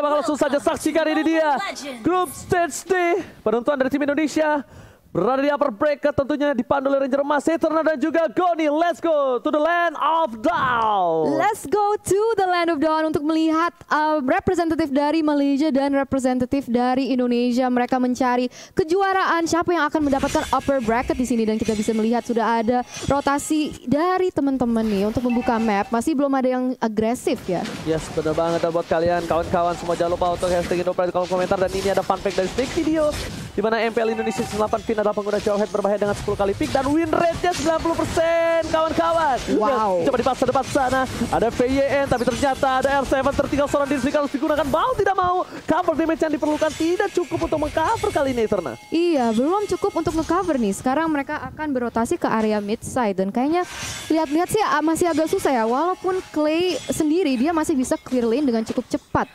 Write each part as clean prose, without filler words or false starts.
kita bakal langsung saja saksikan ini dia. Grup Stage D, penentuan dari tim Indonesia. Berada di upper bracket tentunya dipandu oleh Ranger Emas, Eternal dan juga Goni. Let's go to the land of Dawn. Let's go to the land of Dawn untuk melihat representatif dari Malaysia dan representatif dari Indonesia. Mereka mencari kejuaraan siapa yang akan mendapatkan upper bracket di sini, dan kita bisa melihat sudah ada rotasi dari teman-teman nih untuk membuka map. Masih belum ada yang agresif ya. Yes, benar banget. Dan buat kalian kawan-kawan semua jangan lupa untuk hashtag Indopride di kolom komentar. Dan ini ada fun fact dari sneak video di mana MPL Indonesia 8 Fin adalah pengguna jawhead berbahaya dengan 10 kali pick dan win rate-nya 90% kawan-kawan. Wow. Coba dipaksa depan sana. Ada VYN tapi ternyata ada R7 tertinggal seorang diri harus digunakan. Mau tidak mau cover damage yang diperlukan tidak cukup untuk mengcover kali ini Eterna. Iya, belum cukup untuk nge-cover nih. Sekarang mereka akan berotasi ke area mid side dan kayaknya lihat-lihat sih masih agak susah ya. Walaupun Clay sendiri dia masih bisa clear lane dengan cukup cepat.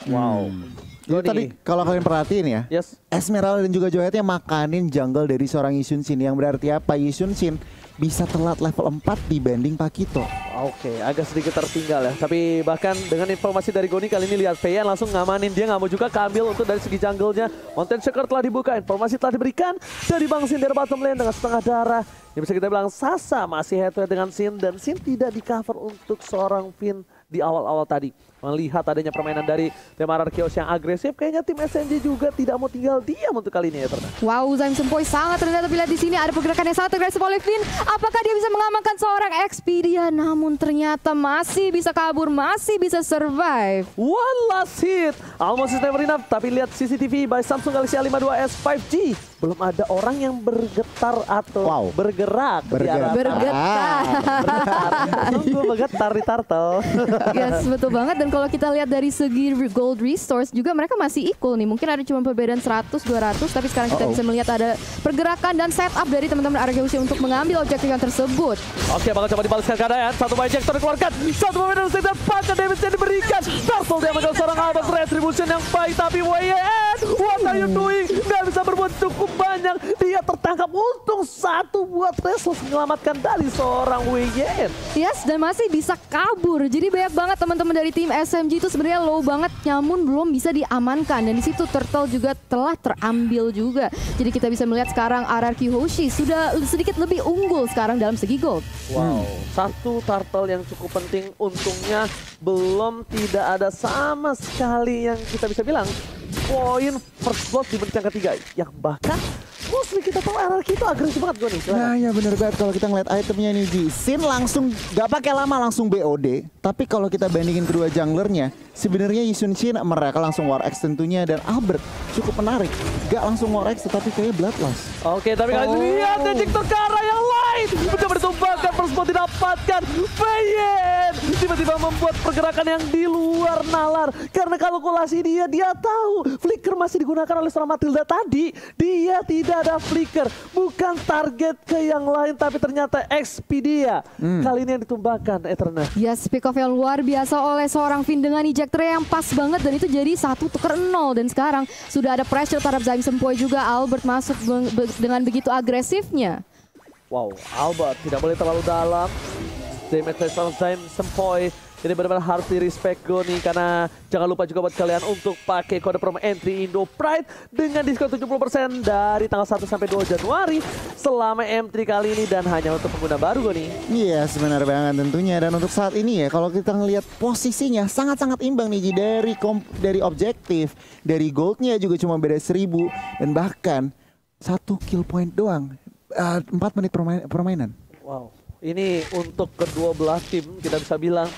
Wow. Jadi tadi kalau kalian perhatiin ya, Esmeralda dan juga Joyetnya makanin jungle dari seorang Yi Sun-shin, yang berarti apa? Yi Sun-shin bisa telat level 4 dibanding Pakito. Oke, agak sedikit tertinggal ya. Tapi bahkan dengan informasi dari Goni kali ini lihat VN langsung ngamanin, dia nggak mau juga keambil untuk dari segi jungle-nya. Mountain Shaker telah dibuka, informasi telah diberikan dari Bang Sin dari bottom lane dengan setengah darah. Yang bisa kita bilang Sasa masih head to head dengan Sin dan Sin tidak di cover untuk seorang Finn di awal-awal tadi. Melihat adanya permainan dari tim Ararkios yang agresif, kayaknya tim SNJ juga tidak mau tinggal diam untuk kali ini ya Terna. Wow, Zaim Sempoi sangat rendah, tapi lihat di sini ada pergerakan yang sangat agresif oleh Finn. Apakah dia bisa mengamankan seorang Expedia? Namun ternyata masih bisa kabur, masih bisa survive. One last hit, almost is never enough. Tapi lihat CCTV by Samsung Galaxy A52s 5G. Belum ada orang yang bergetar atau bergerak. Bergetar. Tunggu bergetar di turtle. Yes, betul banget. Dan kalau kita lihat dari segi gold resource juga mereka masih equal nih. Mungkin ada cuma perbedaan 100-200, tapi sekarang kita bisa melihat ada pergerakan dan setup dari teman-teman RGUC untuk mengambil objektif yang tersebut. Oke, bakal coba dibalaskan keadaan. Satu ejector dikeluarkan, satu pemain dari dan pakai damage yang diberikan. Turtle dia mengambil seorang Albert, retribution yang baik, tapi WYN, what are you doing? Gak bisa berbuat cukup banyak. Dia tertangkap, untung satu buat Restless menyelamatkan dari seorang WYN. Yes, dan masih bisa kabur. Jadi banyak banget teman-teman dari tim SMG itu sebenarnya low banget, namun belum bisa diamankan. Dan di situ Turtle juga telah terambil juga. Jadi kita bisa melihat sekarang RRQ Hoshi sudah sedikit lebih unggul sekarang dalam segi gold. Wow, satu Turtle yang cukup penting. Untungnya belum tidak ada sama sekali yang kita bisa bilang poin first blood di menit yang ketiga. Yang bahkan mostly kita tahu RRQ itu agresif banget gue nih. Nah ya bener banget kalau kita ngeliat itemnya nih Ji. Sin langsung gak pakai lama langsung BOD. Tapi kalau kita bandingin kedua junglernya, sebenarnya Yi Sun-shin mereka langsung War X tentunya, dan Albert cukup menarik. Gak langsung War X tetapi kayaknya Bloodlust. Oke, tapi kalian lihat ejector ke arah yang lain. Mencoba ditumbangkan, first blood didapatkan. Bayen tiba-tiba membuat pergerakan yang di luar nalar. Karena kalkulasi dia tahu flicker masih digunakan oleh seorang Matilda tadi. Dia tidak ada flicker, bukan target ke yang lain, tapi ternyata Expedia. Kali ini yang ditumbangkan Eterna. Yes, pick off yang luar biasa oleh seorang Finn dengan ejector yang pas banget, dan itu jadi 1-0. Dan sekarang sudah ada pressure terhadap Zaim Sempoi juga. Albert masuk dengan begitu agresifnya. Wow, Albert tidak boleh terlalu dalam. Damage dari seorang Zaim Sempoi ini benar-benar harus di respect Goni, karena jangan lupa juga buat kalian untuk pakai kode promo entry Indo Pride dengan diskon 70% dari tanggal 1 sampai 2 Januari selama M3 kali ini, dan hanya untuk pengguna baru Goni. Iya, sebenarnya banget tentunya. Dan untuk saat ini ya, kalau kita ngelihat posisinya sangat-sangat imbang nih Ji. Dari objektif, dari goldnya juga cuma beda 1000, dan bahkan 1 kill point doang, 4 menit permainan. Wow, ini untuk kedua belah tim kita bisa bilang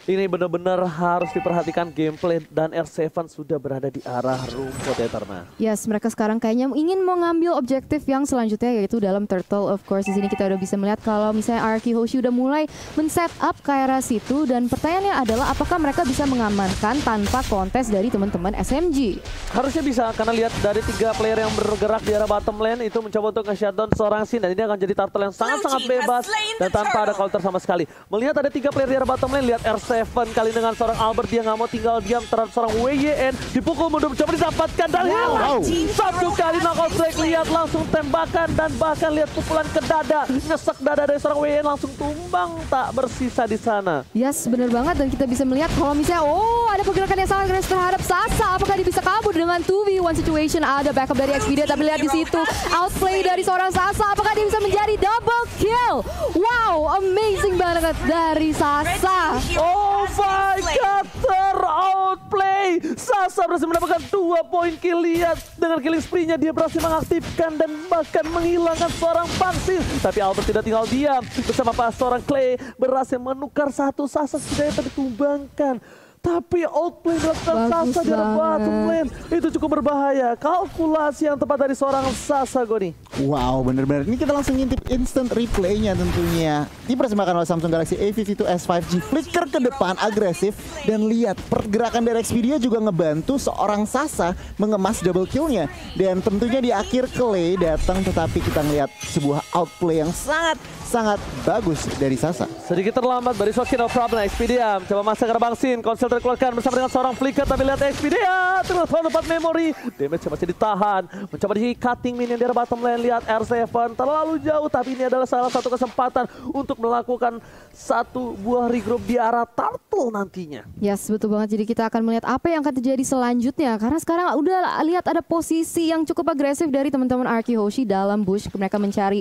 ini benar-benar harus diperhatikan gameplay, dan R7 sudah berada di arah rumput Eterna. Yes, mereka sekarang kayaknya ingin mengambil objektif yang selanjutnya, yaitu dalam Turtle. Of course, di sini kita udah bisa melihat kalau misalnya RRQ Hoshi udah mulai men-set up ke arah situ, dan pertanyaannya adalah apakah mereka bisa mengamankan tanpa kontes dari teman-teman SMG? Harusnya bisa, karena lihat dari 3 player yang bergerak di arah bottom lane itu mencoba untuk nge-shutdown seorang Sin, dan ini akan jadi Turtle yang sangat-sangat bebas dan tanpa ada counter sama sekali. Melihat ada 3 player di arah bottom lane, lihat R7 R7 kali dengan seorang Albert, dia nggak mau tinggal diam terhadap seorang WYN. Dipukul mundur, coba didapatkan dan hilang. Satu kali knockout break, lihat langsung tembakan dan bahkan lihat pukulan ke dada. Nyesek dada dari seorang WYN langsung tumbang, tak bersisa di sana. Yes, bener banget. Dan kita bisa melihat kalau misalnya, ada pergerakan yang sangat agresif terhadap Sasa. Apakah dia bisa kabur dengan 2v1 situation? Ada backup dari Expedia, tapi lihat di situ outplay dari seorang Sasa. Apakah dia bisa menjadi double kill? Wow, amazing banget dari Sasa. Oh my god, ter-outplay. Sasa berhasil mendapatkan 2 poin kill. Lihat dengan killing spree-nya dia berhasil mengaktifkan dan bahkan menghilangkan seorang Bangsin. Tapi Albert tidak tinggal diam. Bersama seorang Clay berhasil menukar satu. Sasa setidaknya tadi tumbangkan. Tapi outplay dilakukan Sasa di arah bottom lane. Itu cukup berbahaya. Kalkulasi yang tepat dari seorang Sasa, Goni. Wow, bener-bener. Ini kita langsung ngintip instant replay-nya tentunya. Dipersembahkan oleh Samsung Galaxy A52s 5G. Flicker ke depan, agresif. Dan lihat, pergerakan dari Expedia juga ngebantu seorang Sasa mengemas double kill-nya. Dan tentunya di akhir Clay datang, tetapi kita ngeliat sebuah outplay yang sangat bagus dari Sasa. Sedikit terlambat, but it's okay, no problem. Expedia coba masak ke Bangsin. Konsel terkeluarkan bersama dengan seorang Flicker, tapi lihat Expedia terus dapat memori. Damage masih ditahan. Mencoba di cutting minion di arah bottom lane. Lihat R7 terlalu jauh, tapi ini adalah salah satu kesempatan untuk melakukan satu buah regroup di arah Turtle nantinya. Yes, betul banget. Jadi kita akan melihat apa yang akan terjadi selanjutnya. Karena sekarang udah lihat ada posisi yang cukup agresif dari teman-teman Arky Hoshi dalam bush. Mereka mencari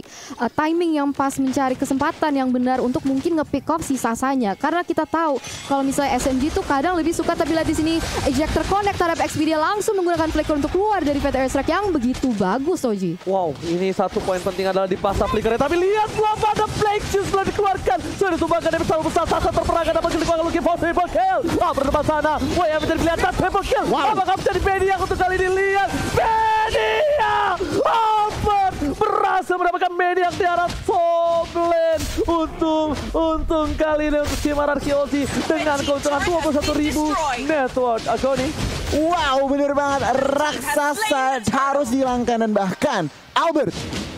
timing yang pas, mencari kesempatan yang benar untuk mungkin nge-pick off si Sasanya. Karena kita tahu kalau misalnya SMG tuh kadang lebih suka, tapi lihat di sini ejector connect terhadap Expedia langsung menggunakan flicker untuk keluar dari Fat Airstrike yang begitu bagus, Oji. Wow, ini satu poin penting adalah di pasar flickernya. Tapi lihat belum ada Plague Juice belum dikeluarkan. Sudah ditumbangkan dari besar besar. Sasa terperangkap dapat dikeluarkan looking for triple kill. Berdepan sana. Wah, yang menjadi pilihan triple kill. Apakah menjadi Mediak untuk kali ini? Lihat Mediak. Albert berhasil mendapatkan Mediak di arah top lane. Untung kali ini untuk tim Arky Hoshi dengan keuntungan 21.000 network. Agoni. Wow, bener banget. Raksasa harus dihilangkan dan bahkan Albert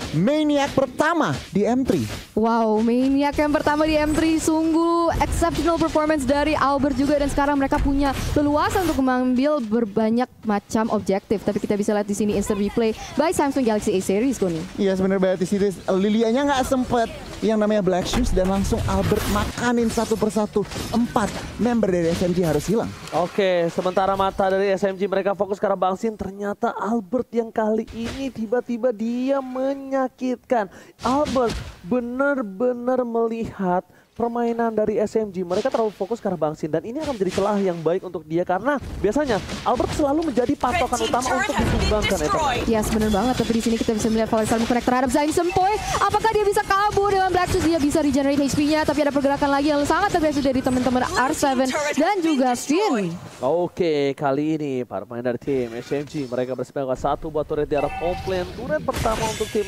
Maniac pertama di M3. Wow, Maniac yang pertama di M3, sungguh exceptional performance dari Albert juga, dan sekarang mereka punya leluasa untuk mengambil berbanyak macam objektif. Tapi kita bisa lihat di sini instant replay by Samsung Galaxy A series, Goni. Iya, sebenarnya banget di sini Lilianya nggak sempet yang namanya Black Shoes dan langsung Albert makanin satu persatu. 4 member dari SMG harus hilang. Oke, sementara mata dari SMG mereka fokus ke arah Bangsin. Ternyata Albert yang kali ini tiba-tiba dia menyakitkan. Albert benar-benar melihat permainan dari SMG. Mereka terlalu fokus ke arah Bangsin dan ini akan menjadi celah yang baik untuk dia karena biasanya Albert selalu menjadi patokan utama untuk ditumbangkan. Yes, benar banget. Tapi di sini kita bisa melihat Valor Star connect terhadap Zain Sempoy. Apakah dia bisa kabur dengan Black Shoes? Dia bisa regenerate HP-nya, tapi ada pergerakan lagi yang sangat agresif dari teman-teman R7 dan juga Finn. Oke, kali ini para pemain dari tim SMG mereka bersepakat satu buat turret di arah top lane. Turret pertama untuk tim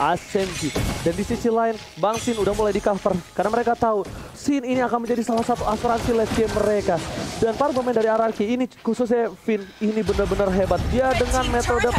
SMG. Dan di sisi lain, Bangsin udah mulai di cover karena mereka tahu Sin ini akan menjadi salah satu asuransi late game mereka. Dan para pemain dari RRQ ini, khususnya Finn, ini benar-benar hebat. Dia dengan metode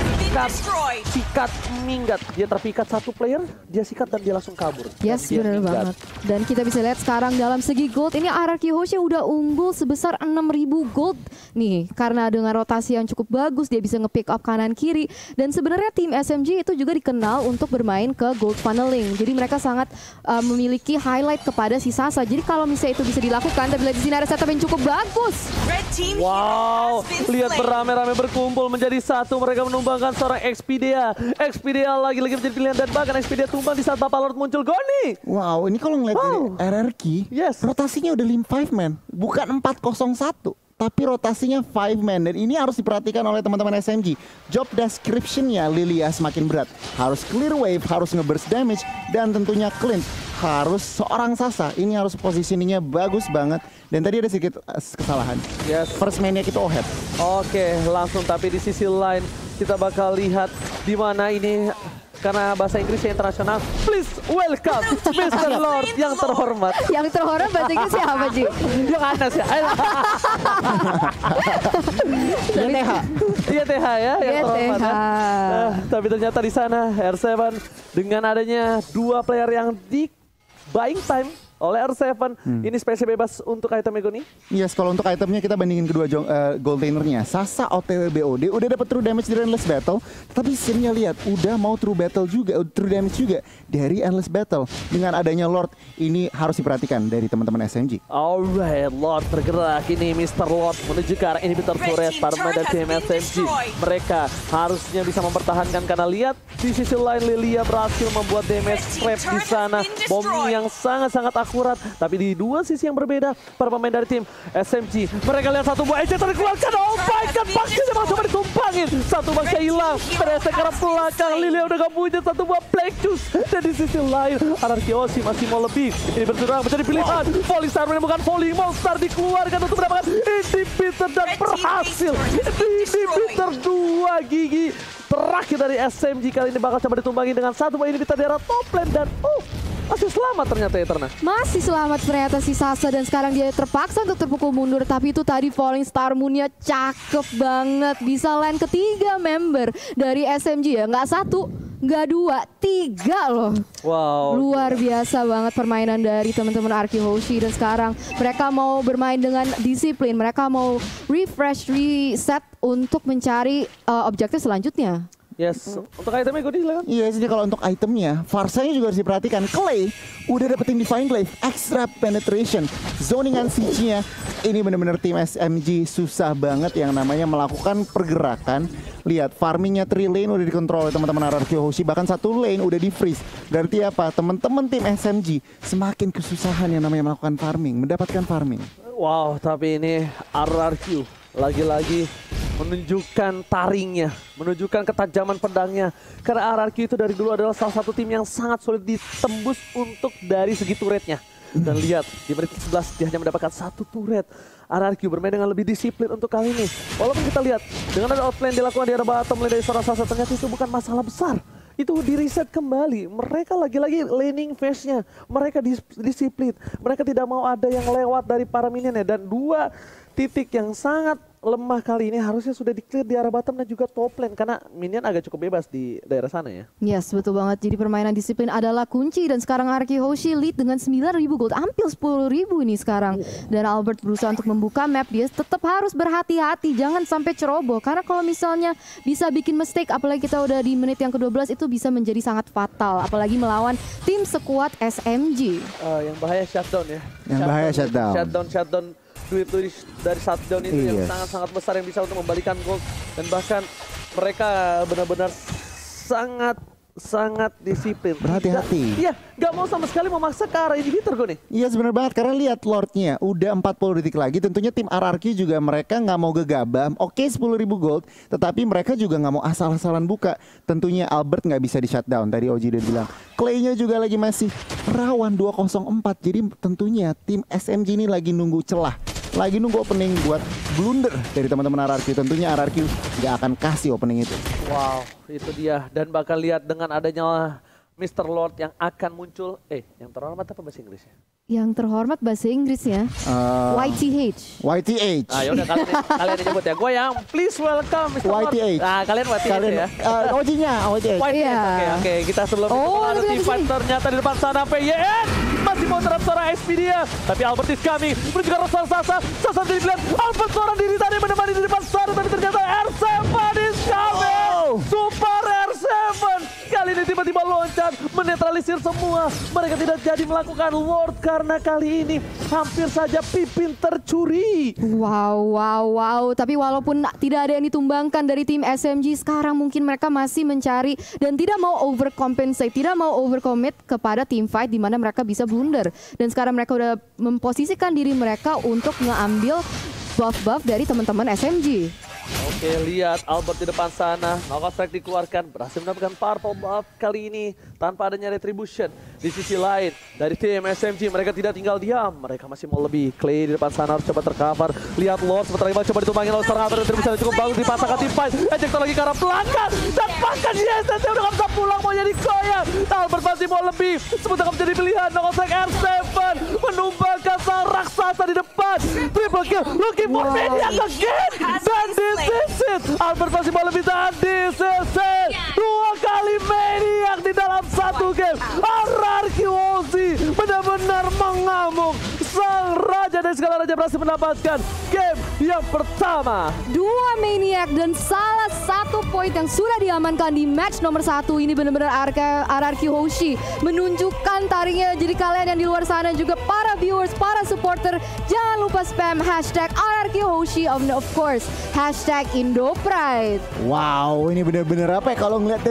sikat minggat. Dia terpikat satu player, dia sikat dan dia langsung kabur. Yes, benar banget. Dan kita bisa lihat sekarang dalam segi gold, ini RRQ Hoshi udah unggul sebesar 6.000 gold nih. Karena dengan rotasi yang cukup bagus, dia bisa nge-pick up kanan kiri. Dan sebenarnya tim SMG itu juga dikenal untuk bermain ke gold funneling. Jadi mereka sangat memiliki highlight kepada si Sasa. Jadi kalau misalnya itu bisa dilakukan, tapi lihat di sini ada setup yang cukup bagus. Wow, lihat beramai-ramai berkumpul menjadi satu. Mereka menumbangkan seorang Expedia. Expedia lagi-lagi menjadi pilihan dan bahkan Expedia tumbang di saat Bapak Lord muncul. Goni. Wow, ini kalau ngeliat dari RRQ, rotasinya udah 5 man, bukan 401. Tapi rotasinya 5 man dan ini harus diperhatikan oleh teman-teman SMG. Job description-nya Lilia semakin berat. Harus clear wave, harus nge-burst damage, dan tentunya clean. Harus seorang Sasa, ini harus positioningnya bagus banget. Dan tadi ada sedikit kesalahan. First man-nya itu Ohead. Oke, langsung tapi di sisi lain kita bakal lihat di mana ini. Karena bahasa Inggrisnya internasional. Please welcome Mr. Lord yang terhormat. Yang terhormat bahasa Inggris siapa, Ji? Yang Anas ya. YTH. YTH ya, yang terhormat ya. Tapi ternyata di sana R7 dengan adanya dua player yang di buying time oleh R7. Ini spesial bebas untuk item Ego nih. Yes, kalau untuk itemnya kita bandingin kedua gold lanernya. Sasa OTW BOD udah dapat true damage dari Endless Battle, tapi sini lihat udah mau true damage juga dari Endless Battle. Dengan adanya Lord ini harus diperhatikan dari teman-teman SMG. Alright, Lord bergerak ini, Mr. Lord menuju ke arah inhibitor turret para pemain dari tim SMG. Mereka harusnya bisa mempertahankan karena lihat di sisi lain Lilia berhasil membuat damage trap di sana, bom yang sangat-sangat akurat. Tapi di dua sisi yang berbeda para pemain dari tim SMG, mereka lihat satu buah eject dikeluarkan. Oh my god, Baksanya mau coba ditumpangin. Satu Baksnya hilang, ternyata ke arah belakang. Lilia udah gak punya satu buah Black Juice. Dan di sisi lain Anarki Oshi masih mau lebih. Ini bersurang menjadi pilihan. Volley Star menemukan Volley Monster dikeluarkan untuk mendapatkan inhibitor dan berhasil. Inhibitor 2 gigi terakhir dari SMG kali ini bakal coba ditumbangi dengan satu buah inhibitor di arah top lane dan masih selamat ternyata Eterna. Masih selamat ternyata si Sasa dan sekarang dia terpaksa untuk terpukul mundur. Tapi itu tadi Falling Star Moon-nya cakep banget. Bisa lane ketiga member dari SMG ya. Nggak satu, nggak dua, tiga loh. Wow. Luar biasa banget permainan dari teman-teman Arky Hoshi. Dan sekarang mereka mau bermain dengan disiplin. Mereka mau refresh, reset untuk mencari objektif selanjutnya. Yes, untuk itemnya gue silakan. Iya, jadi kalau untuk itemnya, Farsanya juga harus diperhatikan. Clay udah dapetin Divine Glaive, extra penetration, zoningan siege-nya. Ini benar-benar tim SMG susah banget yang namanya melakukan pergerakan. Lihat, farmingnya 3 lane udah dikontrol oleh teman-teman Arky Hoshi, bahkan 1 lane udah di freeze. Berarti apa? Teman-teman tim SMG semakin kesusahan yang namanya melakukan farming, mendapatkan farming. Wow, tapi ini RRQ lagi-lagi menunjukkan taringnya, menunjukkan ketajaman pedangnya. Karena RRQ itu dari dulu adalah salah satu tim yang sangat sulit ditembus untuk dari segi turretnya. Dan lihat, di menit 11 dia hanya mendapatkan 1 turret. RRQ bermain dengan lebih disiplin untuk kali ini. Walaupun kita lihat, dengan ada outlane dilakukan di arah bottom lane dari seorang Sasa, ternyata itu bukan masalah besar. Itu di reset kembali. Mereka lagi-lagi laning phase-nya. Mereka disiplin. Mereka tidak mau ada yang lewat dari para minionnya. Dan 2 titik yang sangat lemah kali ini harusnya sudah di-clear di arah bottom dan juga top lane. Karena minion agak cukup bebas di daerah sana ya. Yes, betul banget. Jadi permainan disiplin adalah kunci. Dan sekarang Arky Hoshi lead dengan 9.000 gold. Hampir 10.000 ini sekarang. Dan Albert berusaha untuk membuka map. Dia tetap harus berhati-hati. Jangan sampai ceroboh. Karena kalau misalnya bisa bikin mistake, apalagi kita udah di menit yang ke-12, itu bisa menjadi sangat fatal. Apalagi melawan tim sekuat SMG. Yang bahaya shutdown ya. Yang bahaya shutdown. Shutdown duit dari shutdown itu yang sangat-sangat besar yang bisa untuk membalikan gold. Dan bahkan mereka benar-benar sangat disiplin. Berhati-hati. Iya, nggak mau sama sekali memaksa ke arah inhibitor gue nih. Iya sebenarnya banget, karena lihat Lordnya udah 40 detik lagi. Tentunya tim RRQ juga mereka nggak mau gegabah. Oke 10.000 gold, tetapi mereka juga nggak mau asal-asalan buka. Tentunya Albert nggak bisa di shutdown. Tadi Oji udah bilang Clay-nya juga lagi masih rawan 204. Jadi tentunya tim SMG ini lagi nunggu celah, lagi nunggu opening buat blunder dari teman-teman RRQ. Tentunya RRQ nggak akan kasih opening itu. Wow, itu dia. Dan bakal lihat dengan adanya Mr. Lord yang akan muncul. Yang terhormat apa bahasa Inggrisnya? Yang terhormat bahasa Inggrisnya YTH. YTH. Yaudah kalian nyebut ya. Gue yang please welcome Mr. Lord. YTH. Nah, kalian YTH ya. Ojinya YTH. YTH. Oke. Kita sebelum itu mengalami team fight ternyata di depan sana PYN masih mau terap seorang SP dia. Tapi Albert is coming. Menuju ke arah Sasa. Sasa jadi dilihat. Albert seorang diri tadi menemani di depan sana. Tapi ternyata R7 is coming. Super R7. Kali ini tiba-tiba loncat. Menetralisir semua. Mereka tidak jadi melakukan ward. Karena kali ini hampir saja Pipin tercuri. Wow. Tapi walaupun tidak ada yang ditumbangkan dari tim SMG, sekarang mungkin mereka masih mencari dan tidak mau overcompensate, tidak mau overcommit kepada team fight di mana mereka bisa blunder. Dan sekarang mereka udah memposisikan diri mereka untuk ngambil buff-buff dari teman-teman SMG. Oke, lihat Albert di depan sana. Knockout strike dikeluarkan, berhasil mendapatkan purple buff kali ini tanpa adanya retribution. Di sisi lain, dari tim SMG mereka tidak tinggal diam. Mereka masih mau lebih. Clay di depan sana harus coba tercover. Lihat Lord sebentar lagi coba ditumbangin oleh seorang retribution yang cukup bagus dipasangkan tim fight. Ejector lagi ke arah belakang. Dan bahkan yes, dia udah gak bisa pulang, mau jadi goyang. Albert masih mau lebih. Sebentar menjadi pilihan. Knockout strike R7 menumbangkan sang raksasa di depan. Triple kill, looking for Maniac again. Dan this is it. Albert masih mau lebih, dan this is it. 2 kali kali maniak di dalam satu game. RRQ Hoshi benar-benar mengamuk. Sang raja dari segala raja berhasil mendapatkan game yang pertama. 2 maniak dan salah satu poin yang sudah diamankan di match nomor 1 ini benar-benar RRQ Hoshi menunjukkan taringnya. Jadi kalian yang di luar sana juga para viewers, para supporter, jangan lupa spam hashtag RRQ Hoshi and of course hashtag Indo Pride. Wow, ini benar-benar apa ya kalau ngeliat